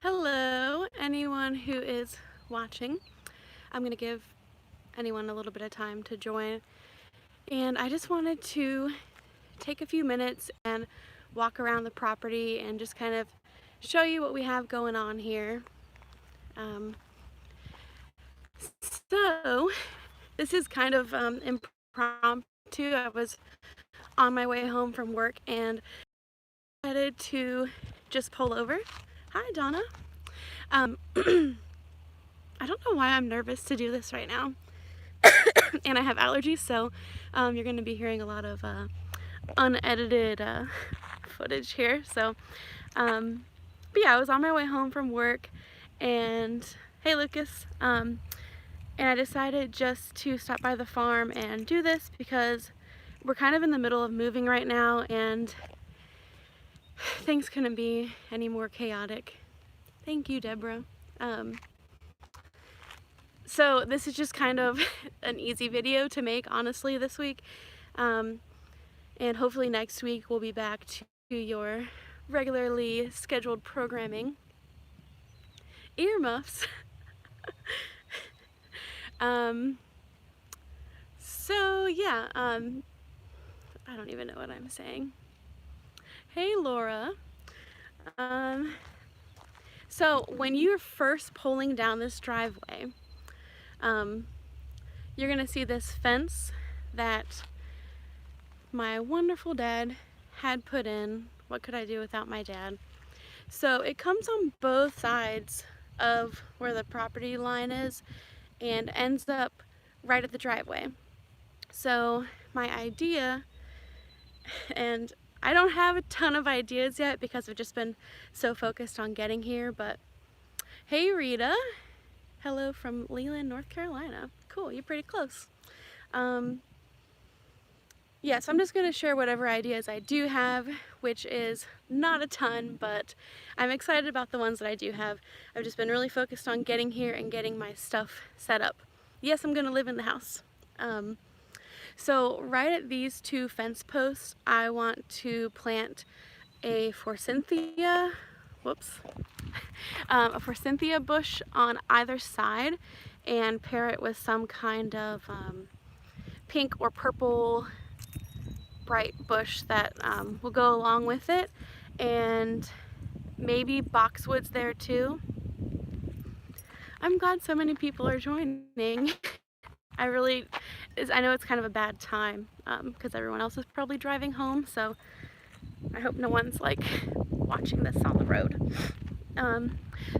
Hello, anyone who is watching. I'm going to give anyone a little bit of time to join. And I just wanted to take a few minutes and walk around the property and just kind of show you what we have going on here. So, this is kind of impromptu. I was on my way home from work and decided to just pull over. Hi, Donna. I don't know why I'm nervous to do this right now. And I have allergies, so you're going to be hearing a lot of unedited footage here. So, but yeah, I was on my way home from work, and hey, Lucas. And I decided just to stop by the farm and do this because we're kind of in the middle of moving right now, and things couldn't be any more chaotic. Thank you, Deborah. So this is just kind of an easy video to make, honestly, this week. And hopefully next week we'll be back to your regularly scheduled programming. Earmuffs. So yeah, I don't even know what I'm saying. Hey, Laura. So when you're first pulling down this driveway, you're gonna see this fence that my wonderful dad had put in. What could I do without my dad? So it comes on both sides of where the property line is and ends up right at the driveway. So my idea, and I don't have a ton of ideas yet because I've just been so focused on getting here, but hey, Rita. Hello from Leland, North Carolina. Cool, you're pretty close. Yeah, so I'm just going to share whatever ideas I do have, which is not a ton, but I'm excited about the ones that I do have. I've just been really focused on getting here and getting my stuff set up. Yes, I'm going to live in the house. So right at these two fence posts, I want to plant a forsythia, a forsythia bush on either side and pair it with some kind of pink or purple bright bush that will go along with it, and maybe boxwoods there too. I'm glad so many people are joining. I know it's kind of a bad time because everyone else is probably driving home, so I hope no one's like watching this on the road.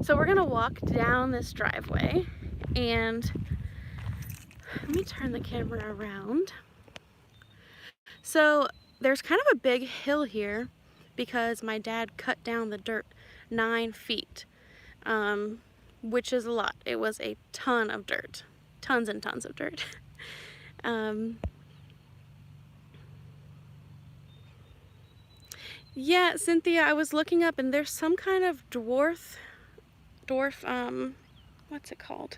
So we're gonna walk down this driveway, and let me turn the camera around. So there's kind of a big hill here because my dad cut down the dirt 9 feet, which is a lot. It was a ton of dirt, tons and tons of dirt. Yeah, Cynthia, I was looking up and there's some kind of dwarf, what's it called?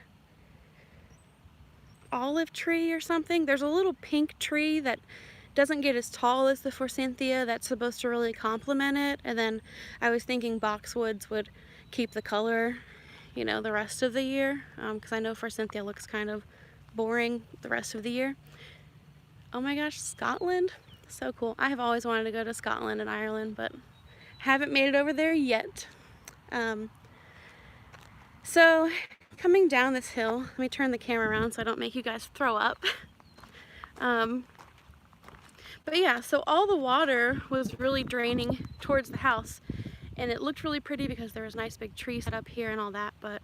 Olive tree or something. There's a little pink tree that doesn't get as tall as the forsythia that's supposed to really complement it, and then I was thinking boxwoods would keep the color, you know, the rest of the year, because I know forsythia looks kind of boring the rest of the year. Oh my gosh, Scotland? So cool. I have always wanted to go to Scotland and Ireland, but haven't made it over there yet. So coming down this hill, let me turn the camera around so I don't make you guys throw up. But yeah, so all the water was really draining towards the house, and it looked really pretty because there was nice big trees set up here and all that, but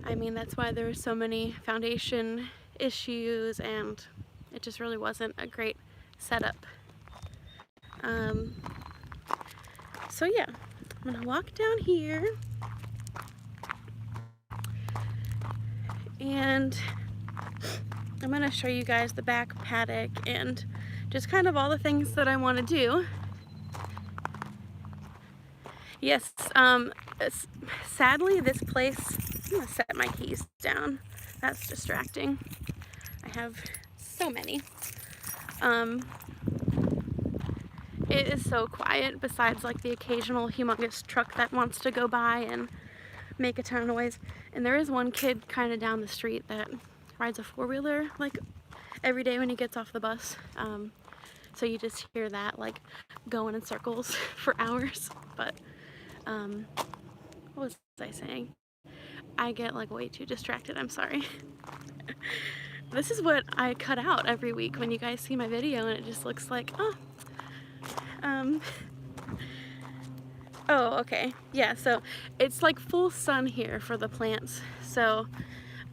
I mean, that's why there were so many foundation issues, and it just really wasn't a great setup. So yeah, I'm gonna walk down here, and I'm gonna show you guys the back paddock and just kind of all the things that I want to do. Yes, sadly this place, I'm gonna set my keys down. That's distracting. I have so many. It is so quiet besides like the occasional humongous truck that wants to go by, and make a ton of noise. And there is one kid kind of down the street that rides a four-wheeler like every day when he gets off the bus. So you just hear that like going in circles for hours. But what was I saying? I get like way too distracted, I'm sorry. This is what I cut out every week when you guys see my video and it just looks like, oh, oh, okay. Yeah, so it's like full sun here for the plants. So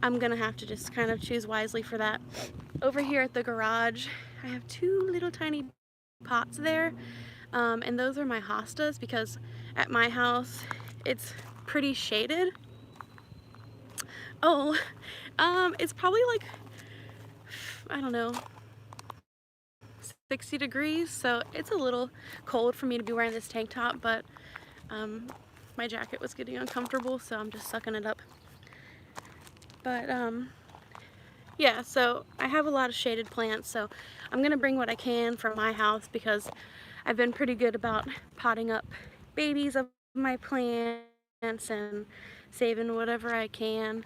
I'm gonna have to just kind of choose wisely for that. Over here at the garage, I have two little tiny pots there. And those are my hostas because at my house, it's pretty shaded. Oh, it's probably like, I don't know, 60 degrees, so it's a little cold for me to be wearing this tank top, but my jacket was getting uncomfortable, so I'm just sucking it up. But yeah, so I have a lot of shaded plants, so I'm gonna bring what I can from my house because I've been pretty good about potting up babies of my plants and saving whatever I can.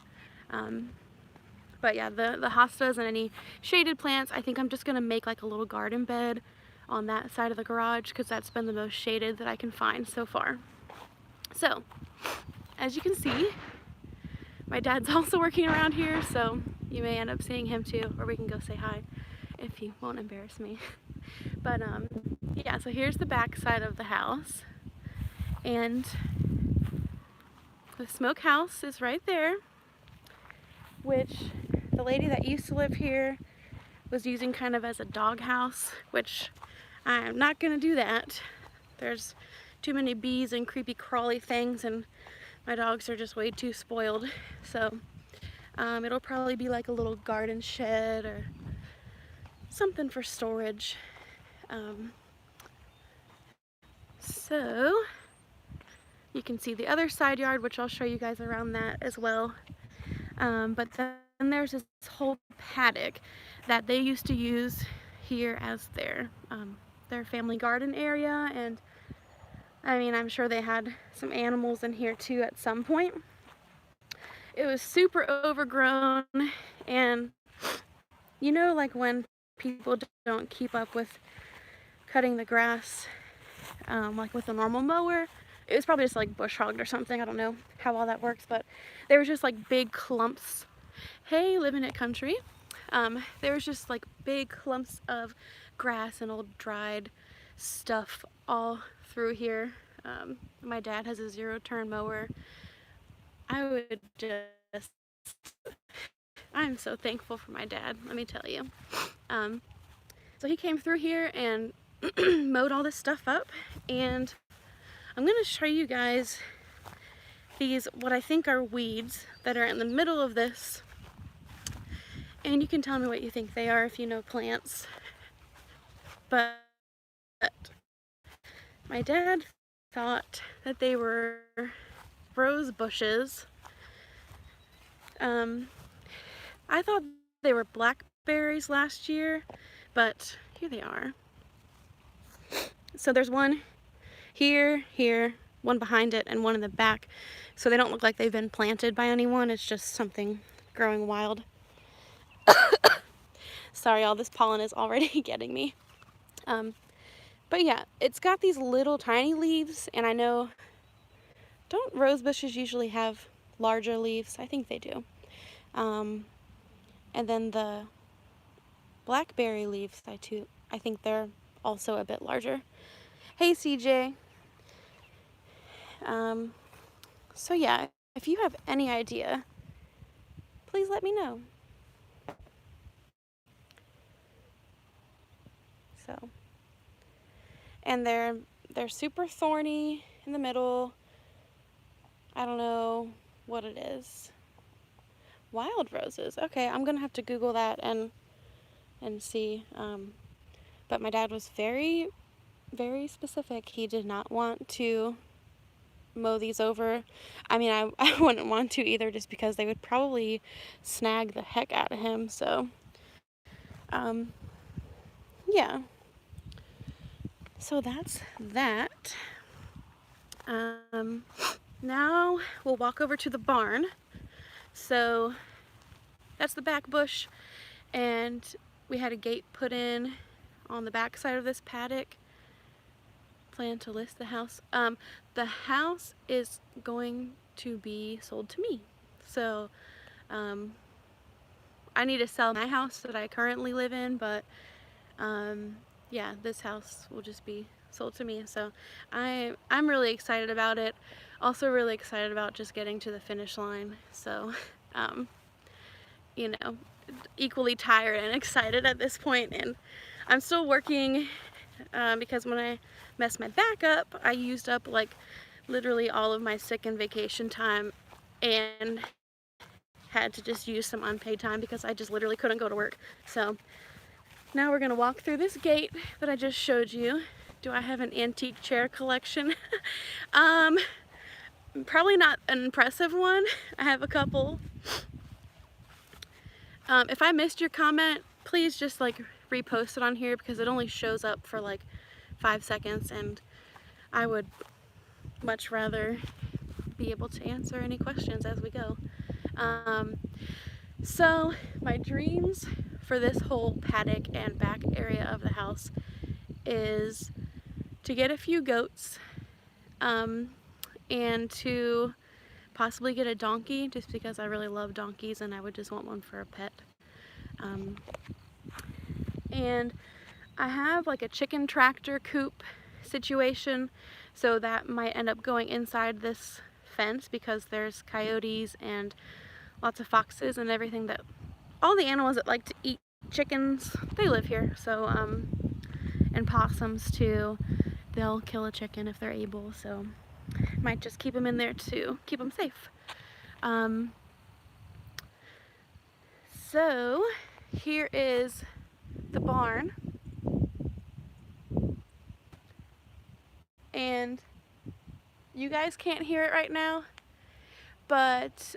But yeah, the hostas and any shaded plants, I think I'm just gonna make like a little garden bed on that side of the garage because that's been the most shaded that I can find so far. So, as you can see, my dad's also working around here, so you may end up seeing him too, or we can go say hi if he won't embarrass me. But yeah, so here's the back side of the house, and the smokehouse is right there, which the lady that used to live here was using kind of as a dog house, which I'm not gonna do that. There's too many bees and creepy crawly things, and my dogs are just way too spoiled. So it'll probably be like a little garden shed or something for storage. So you can see the other side yard, which I'll show you guys around that as well. But then there's this whole paddock that they used to use here as their family garden area, and I mean, I'm sure they had some animals in here too at some point. It was super overgrown, and you know, like when people don't keep up with cutting the grass like with a normal mower, it was probably just like bush hogged or something. I don't know how all that works, but there was just like big clumps. Hey, living it country. There was just like big clumps of grass and old dried stuff all through here. My dad has a zero-turn mower. I'm so thankful for my dad, let me tell you. So he came through here and mowed all this stuff up, and I'm gonna show you guys these, what I think are weeds that are in the middle of this, and you can tell me what you think they are if you know plants. But my dad thought that they were rose bushes. I thought they were blackberries last year, but here they are. So there's one here, one behind it, and one in the back. So they don't look like they've been planted by anyone. It's just something growing wild. Sorry, all this pollen is already getting me. But yeah, it's got these little tiny leaves, and I know, don't rose bushes usually have larger leaves? I think they do. And then the blackberry leaves, I think they're also a bit larger. Hey, CJ. So yeah, if you have any idea, please let me know. So, and they're super thorny in the middle. I don't know what it is. Wild roses. Okay, I'm gonna have to Google that and see. But my dad was very, very specific. He did not want to mow these over. I mean, I wouldn't want to either, just because they would probably snag the heck out of him. So, yeah. So that's that. Now we'll walk over to the barn. So that's the back bush, and we had a gate put in on the back side of this paddock. Plan to list the house. The house is going to be sold to me. So I need to sell my house that I currently live in, but yeah, this house will just be sold to me. So I'm really excited about it. Also really excited about just getting to the finish line. So you know, equally tired and excited at this point. And I'm still working because when I messed my back up, I used up like literally all of my sick and vacation time and had to just use some unpaid time because I just literally couldn't go to work. So now we're gonna walk through this gate that I just showed you. Do I have an antique chair collection? Probably not an impressive one. I have a couple. If I missed your comment, please just like repost it on here because it only shows up for like 5 seconds, and I would much rather be able to answer any questions as we go. So my dreams for this whole paddock and back area of the house is to get a few goats and to possibly get a donkey, just because I really love donkeys and I would just want one for a pet. And I have like a chicken tractor coop situation, so that might end up going inside this fence because there's coyotes and lots of foxes and everything, that all the animals that like to eat chickens, they live here. So and possums too, they'll kill a chicken if they're able, so might just keep them in there to keep them safe. So here is the barn, and you guys can't hear it right now, but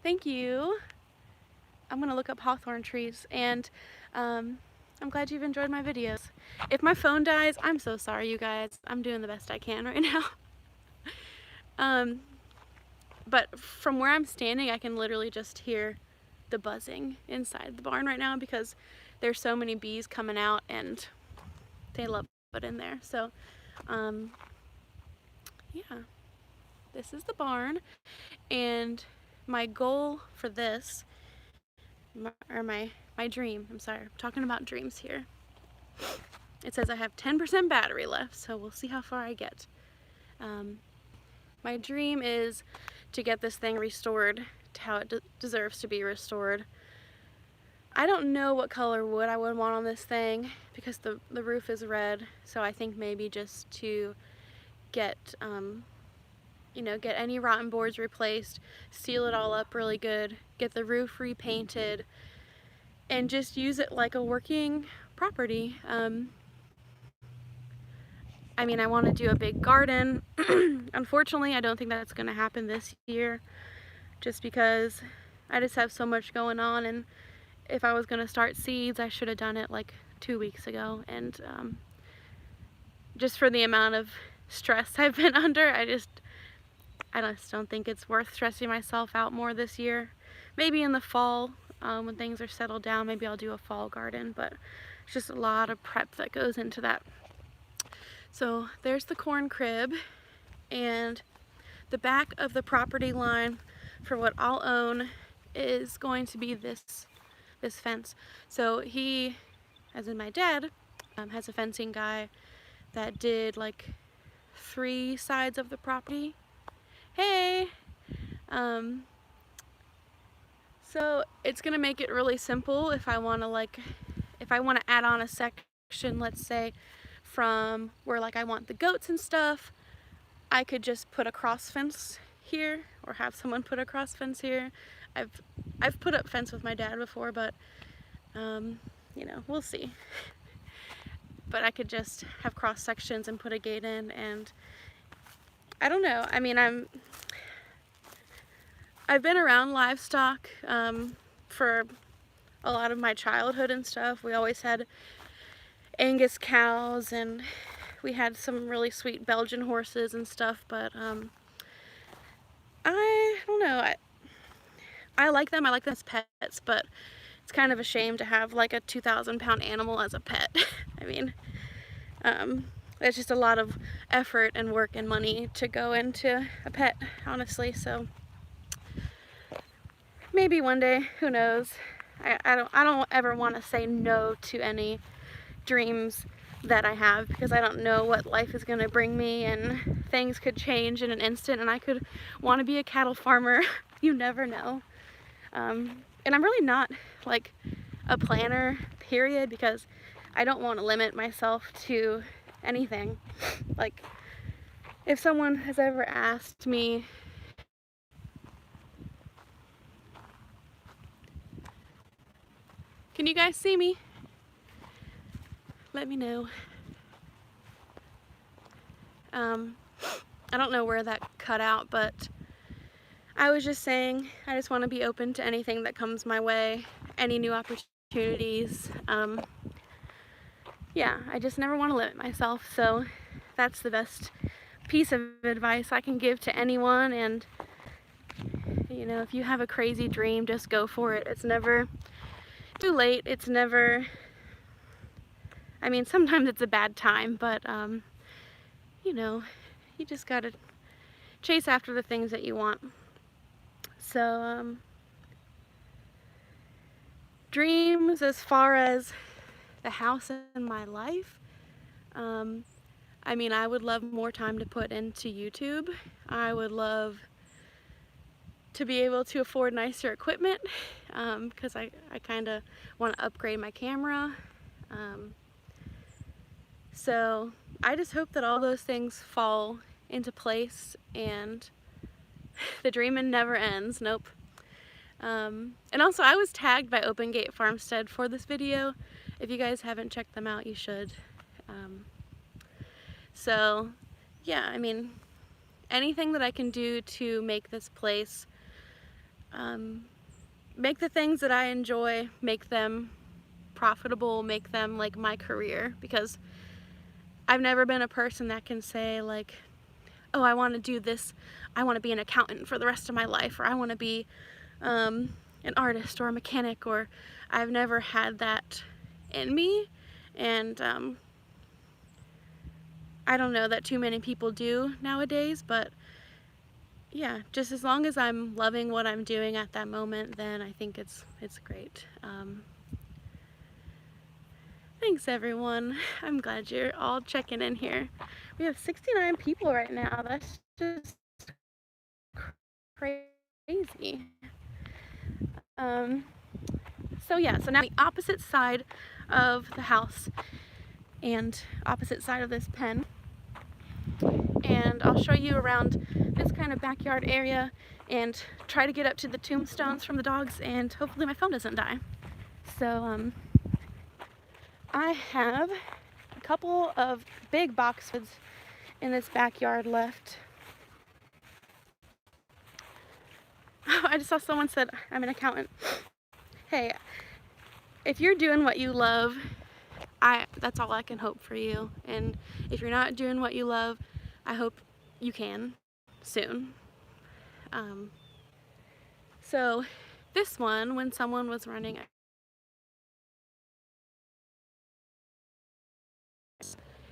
thank you. I'm gonna look up hawthorn trees, and I'm glad you've enjoyed my videos. If my phone dies, I'm so sorry, you guys. I'm doing the best I can right now. But from where I'm standing, I can literally just hear the buzzing inside the barn right now because there's so many bees coming out and they love it in there. So yeah, this is the barn, and my goal for this, or my dream, I'm sorry, I'm talking about dreams here. It says I have 10% battery left, so we'll see how far I get. My dream is to get this thing restored to how it deserves to be restored. I don't know what color wood I would want on this thing because the roof is red, so I think maybe just to get you know, get any rotten boards replaced, seal it all up really good, get the roof repainted, and just use it like a working property. I mean, I want to do a big garden. Unfortunately, I don't think that's going to happen this year, just because I just have so much going on, and if I was going to start seeds, I should have done it like 2 weeks ago, and just for the amount of stress I've been under, I just don't think it's worth stressing myself out more this year. Maybe in the fall, when things are settled down, maybe I'll do a fall garden, but it's just a lot of prep that goes into that. So there's the corn crib, and the back of the property line for what I'll own is going to be this fence. So he, as in my dad, has a fencing guy that did like 3 sides of the property. Hey! So it's gonna make it really simple if I want to add on a section, let's say from where like I want the goats and stuff, I could just put a cross fence here, or have someone put a cross fence here. I've put up fence with my dad before, but you know, we'll see. But I could just have cross sections and put a gate in, and I don't know. I mean, I've been around livestock for a lot of my childhood and stuff. We always had Angus cows and we had some really sweet Belgian horses and stuff, but I don't know. I like them. I like them as pets, but it's kind of a shame to have like a 2,000-pound animal as a pet. I mean, it's just a lot of effort and work and money to go into a pet, honestly. So maybe one day, who knows? I don't ever want to say no to any dreams that I have, because I don't know what life is going to bring me, and things could change in an instant, and I could want to be a cattle farmer. You never know. And I'm really not like a planner, period, because I don't want to limit myself to anything. Like, if someone has ever asked me, can you guys see me? Let me know. I don't know where that cut out, but I was just saying, I just want to be open to anything that comes my way, any new opportunities. Yeah, I just never want to limit myself, so that's the best piece of advice I can give to anyone. And you know, if you have a crazy dream, just go for it. It's never too late. It's never, I mean, sometimes it's a bad time, but you know, you just gotta chase after the things that you want. So dreams as far as the house in my life, I mean, I would love more time to put into YouTube. I would love to be able to afford nicer equipment, because I kind of want to upgrade my camera. So I just hope that all those things fall into place and the dreaming never ends. Nope. And also, I was tagged by Open Gate Farmstead for this video. If you guys haven't checked them out, you should. So yeah, I mean, anything that I can do to make this place, make the things that I enjoy, make them profitable, make them like my career, because I've never been a person that can say like, oh, I want to do this, I want to be an accountant for the rest of my life, or I want to be an artist or a mechanic, or I've never had that in me. And I don't know that too many people do nowadays, but yeah, just as long as I'm loving what I'm doing at that moment, then I think it's great. Thanks everyone. I'm glad you're all checking in here. We have 69 people right now. That's just crazy. So yeah, so now the opposite side of the house and opposite side of this pen, and I'll show you around this kind of backyard area and try to get up to the tombstones from the dogs, and hopefully my phone doesn't die. So I have a couple of big boxwoods in this backyard left. I just saw someone said I'm an accountant. Hey, if you're doing what you love, that's all I can hope for you. And if you're not doing what you love, I hope you can soon. So this one, when someone was running,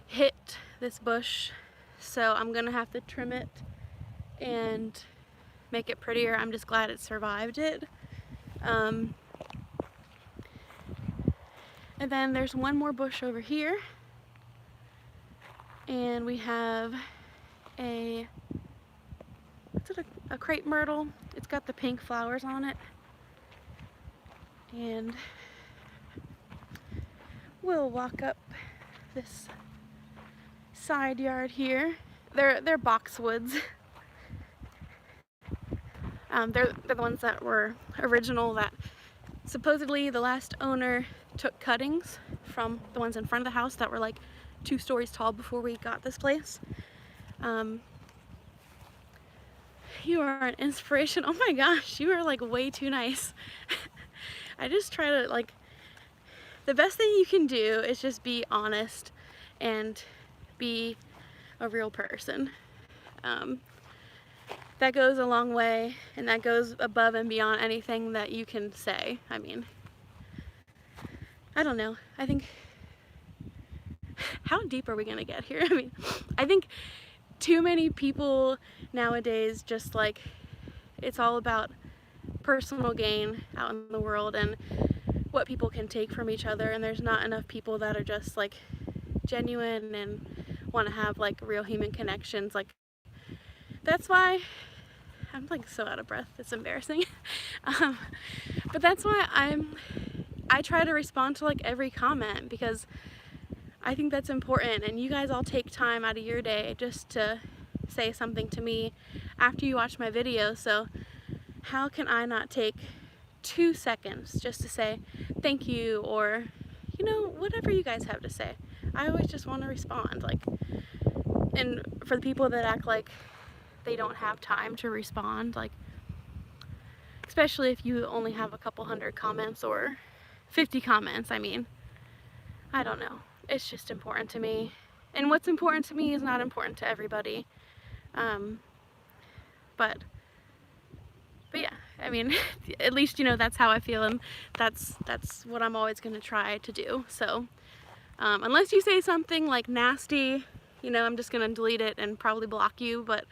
hit this bush, so I'm gonna have to trim it and make it prettier. I'm just glad it survived it. And then there's one more bush over here, and we have a crepe myrtle. It's got the pink flowers on it, and we'll walk up this side yard here. They're boxwoods. They're the ones that were original, that supposedly the last owner took cuttings from the ones in front of the house that were like 2 stories tall before we got this place. You are an inspiration. Oh my gosh, you are like way too nice. I just try to, like, the best thing you can do is just be honest and be a real person. That goes a long way, and that goes above and beyond anything that you can say. I mean, I don't know. I think, how deep are we gonna get here? I mean, I think too many people nowadays just like, it's all about personal gain out in the world and what people can take from each other, and there's not enough people that are just like genuine and want to have like real human connections. Like, that's why I'm like so out of breath, it's embarrassing. But that's why I try to respond to like every comment, because I think that's important, and you guys all take time out of your day just to say something to me after you watch my video. So how can I not take 2 seconds just to say thank you, or you know, whatever you guys have to say? I always just want to respond. Like, and for the people that act like they don't have time to respond, like, especially if you only have a couple hundred comments or 50 comments, I mean, I don't know, it's just important to me, and what's important to me is not important to everybody. But yeah, I mean, at least, you know, that's how I feel, and that's what I'm always going to try to do. So unless you say something like nasty, you know, I'm just going to delete it and probably block you. But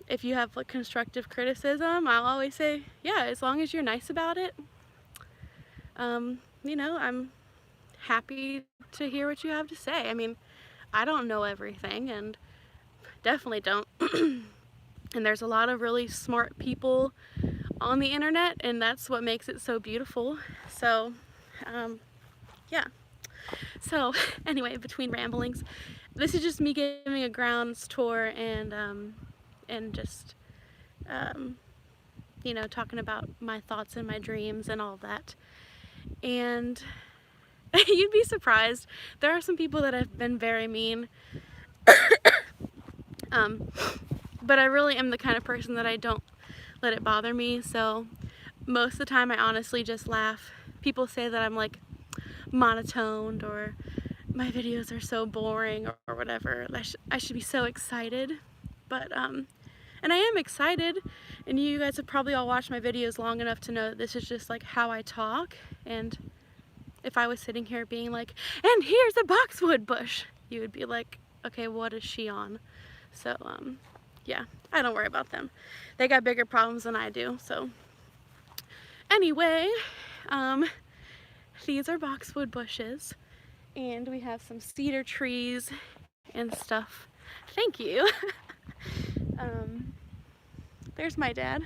if you have like constructive criticism, I'll always say, yeah, as long as you're nice about it, you know, I'm happy to hear what you have to say. I mean, I don't know everything, and definitely don't. And there's a lot of really smart people on the internet, and that's what makes it so beautiful. So yeah. So anyway, between ramblings, this is just me giving a grounds tour, and just you know, talking about my thoughts and my dreams and all that. And you'd be surprised, there are some people that have been very mean. But I really am the kind of person that I don't let it bother me, so most of the time I honestly just laugh. People say that I'm like monotoned, or my videos are so boring, or whatever. I should be so excited, but and I am excited, and you guys have probably all watched my videos long enough to know that this is just like how I talk. And if I was sitting here being like, and here's a boxwood bush, you would be like, okay, what is she on? So yeah, I don't worry about them. They got bigger problems than I do. So anyway, these are boxwood bushes, and we have some cedar trees and stuff. Thank you. There's my dad.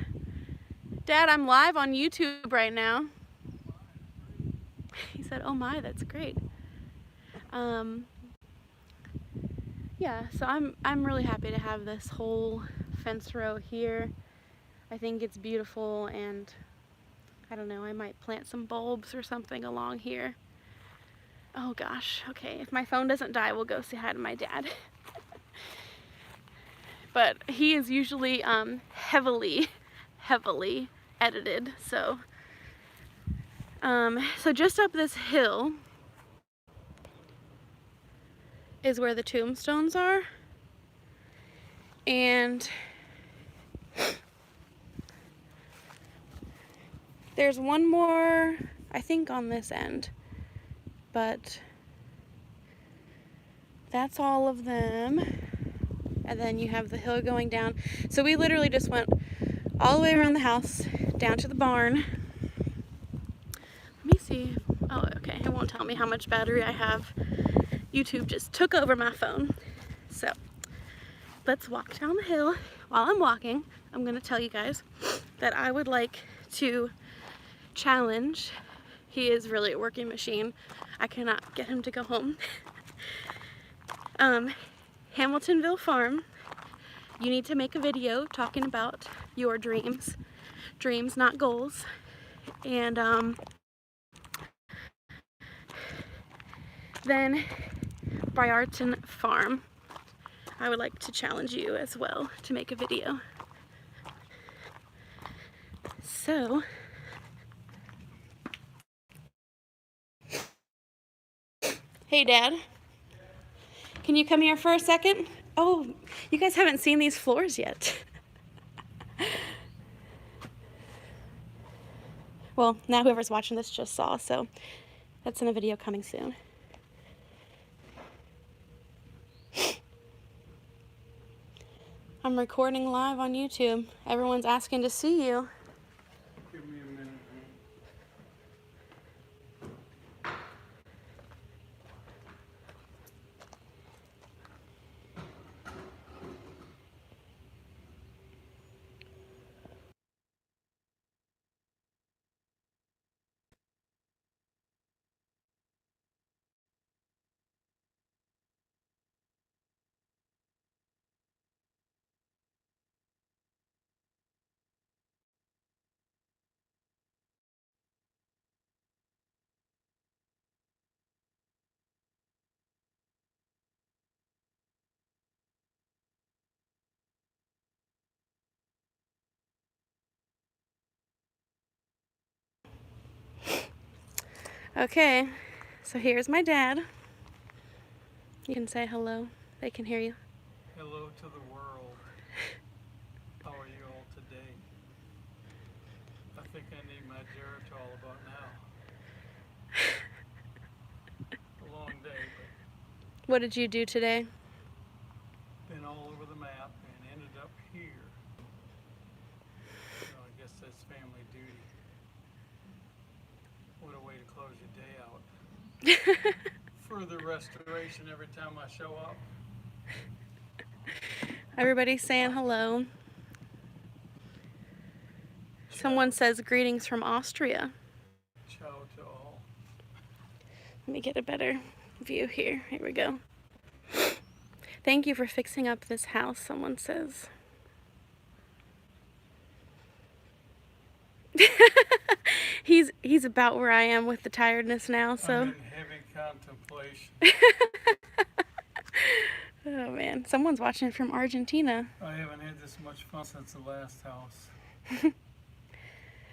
Dad, I'm live on YouTube right now. He said, oh my, that's great. Yeah, so I'm really happy to have this whole fence row here. I think it's beautiful, and I don't know, I might plant some bulbs or something along here. Oh gosh, okay, if my phone doesn't die, we'll go say hi to my dad. But he is usually heavily edited, so so just up this hill is where the tombstones are, and there's one more, I think, on this end, but that's all of them. And then you have the hill going down. So we literally just went all the way around the house, down to the barn. Let me see. Oh, okay, it won't tell me how much battery I have. YouTube just took over my phone. So let's walk down the hill. While I'm walking, I'm gonna tell you guys that I would like to challenge. He is really a working machine. I cannot get him to go home. Hamiltonville Farm, you need to make a video talking about your dreams, not goals. And then Briarton Farm, I would like to challenge you as well to make a video. So hey Dad, Can you come here for a second? Oh, you guys haven't seen these floors yet. Well, now whoever's watching this just saw, so that's in a video coming soon. I'm recording live on YouTube. Everyone's asking to see you. Give me a minute. Okay, so here's my dad. You can say hello. They can hear you. Hello to the world. How are you all today? I think I need my Geritol about now. A long day, but What did you do today? been all over the map and ended up here. So I guess that's family duty. What a way to close your day out. Further restoration every time I show up. Everybody's saying hello. Someone says greetings from Austria. Ciao to all. Let me get a better view here. Here we go. Thank you for fixing up this house, someone says. He's about where I am with the tiredness now, so. I'm in heavy contemplation. Oh man, someone's watching from Argentina. I haven't had this much fun since the last house.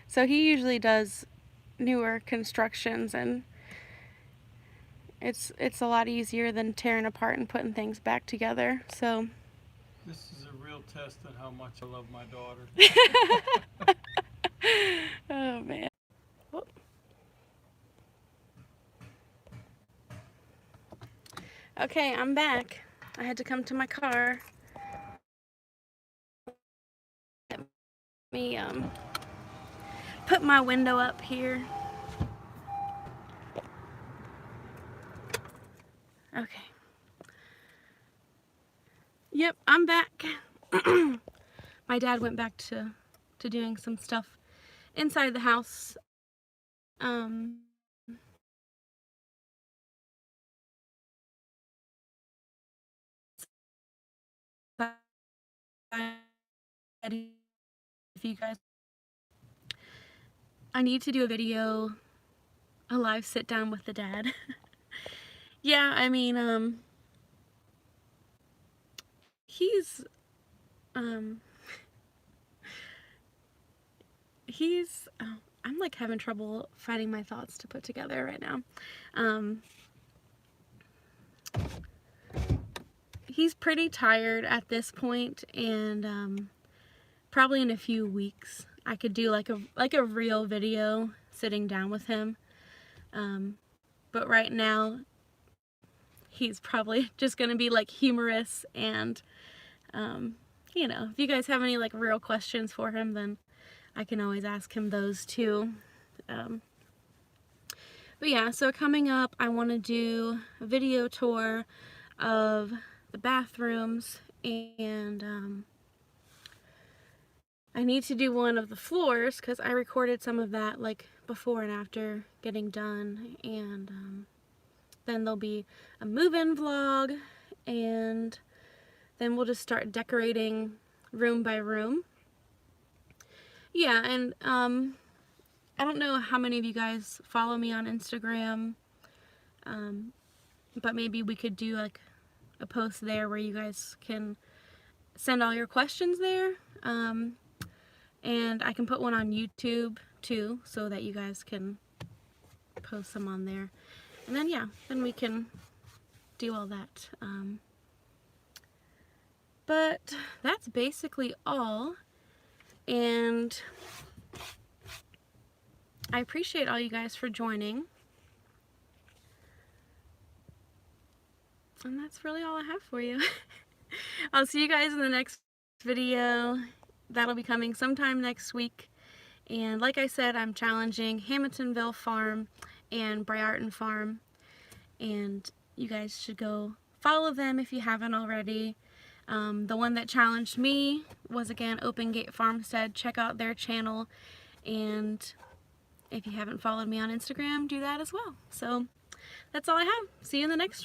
So he usually does newer constructions, and it's a lot easier than tearing apart and putting things back together. So This is a real test on how much I love my daughter. oh man. Whoop. Okay, I'm back. I had to come to my car. Let me put my window up here. Okay. Yep, I'm back. My dad went back to doing some stuff inside the house. If you guys, I need to do a video, a live sit down with the dad. Yeah, I mean, he's I'm like having trouble finding my thoughts to put together right now. He's pretty tired at this point, and probably in a few weeks I could do like a real video sitting down with him. But right now he's probably just gonna be like humorous, and you know, if you guys have any like real questions for him, then I can always ask him those too. But yeah, so coming up, I want to do a video tour of the bathrooms, and I need to do one of the floors because I recorded some of that like before and after getting done, and then there'll be a move-in vlog, and then we'll just start decorating room by room. Yeah, and I don't know how many of you guys follow me on Instagram, but maybe we could do like a post there where you guys can send all your questions there, and I can put one on YouTube too, so that you guys can post them on there, and then yeah, then we can do all that. But that's basically all, and I appreciate all you guys for joining. And that's really all I have for you. I'll see you guys in the next video. That'll be coming sometime next week. And like I said, I'm challenging Hamiltonville Farm and Briarton Farm. And you guys should go follow them if you haven't already. The one that challenged me was, again, Open Gate Farmstead. Check out their channel. And if you haven't followed me on Instagram, do that as well. So that's all I have. See you in the next one.